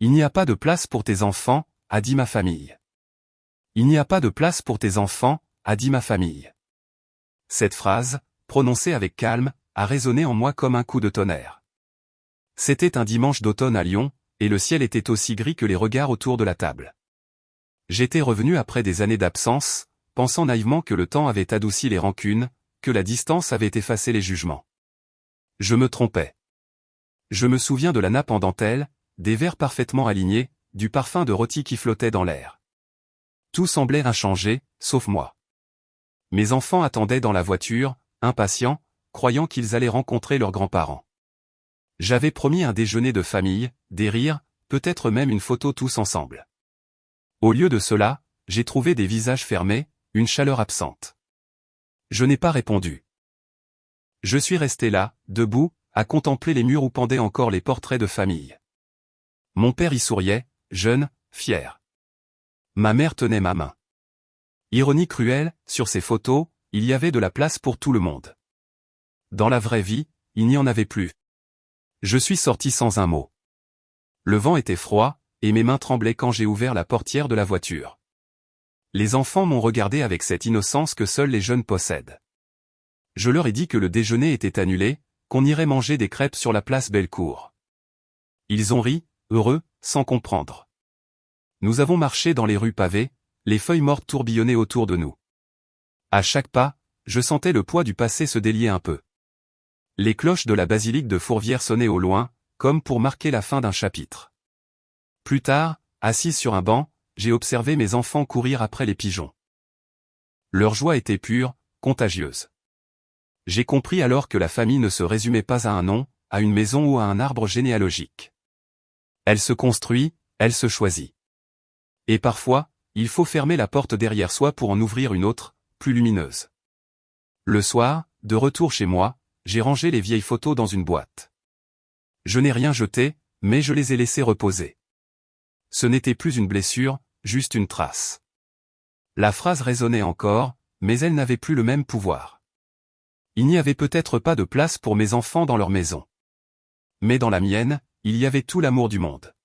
Il n'y a pas de place pour tes enfants, a dit ma famille. Il n'y a pas de place pour tes enfants, a dit ma famille. Cette phrase, prononcée avec calme, a résonné en moi comme un coup de tonnerre. C'était un dimanche d'automne à Lyon, et le ciel était aussi gris que les regards autour de la table. J'étais revenu après des années d'absence, pensant naïvement que le temps avait adouci les rancunes, que la distance avait effacé les jugements. Je me trompais. Je me souviens de la nappe en dentelle, des verres parfaitement alignés, du parfum de rôti qui flottait dans l'air. Tout semblait inchangé, sauf moi. Mes enfants attendaient dans la voiture, impatients, croyant qu'ils allaient rencontrer leurs grands-parents. J'avais promis un déjeuner de famille, des rires, peut-être même une photo tous ensemble. Au lieu de cela, j'ai trouvé des visages fermés, une chaleur absente. Je n'ai pas répondu. Je suis resté là, debout, à contempler les murs où pendaient encore les portraits de famille. Mon père y souriait, jeune, fier. Ma mère tenait ma main. Ironie cruelle, sur ces photos, il y avait de la place pour tout le monde. Dans la vraie vie, il n'y en avait plus. Je suis sorti sans un mot. Le vent était froid, et mes mains tremblaient quand j'ai ouvert la portière de la voiture. Les enfants m'ont regardé avec cette innocence que seuls les jeunes possèdent. Je leur ai dit que le déjeuner était annulé, qu'on irait manger des crêpes sur la place Bellecour. Ils ont ri, heureux, sans comprendre. Nous avons marché dans les rues pavées, les feuilles mortes tourbillonnaient autour de nous. À chaque pas, je sentais le poids du passé se délier un peu. Les cloches de la basilique de Fourvière sonnaient au loin, comme pour marquer la fin d'un chapitre. Plus tard, assise sur un banc, j'ai observé mes enfants courir après les pigeons. Leur joie était pure, contagieuse. J'ai compris alors que la famille ne se résumait pas à un nom, à une maison ou à un arbre généalogique. Elle se construit, elle se choisit. Et parfois, il faut fermer la porte derrière soi pour en ouvrir une autre, plus lumineuse. Le soir, de retour chez moi, j'ai rangé les vieilles photos dans une boîte. Je n'ai rien jeté, mais je les ai laissées reposer. Ce n'était plus une blessure, juste une trace. La phrase résonnait encore, mais elle n'avait plus le même pouvoir. Il n'y avait peut-être pas de place pour mes enfants dans leur maison. Mais dans la mienne, il y avait tout l'amour du monde.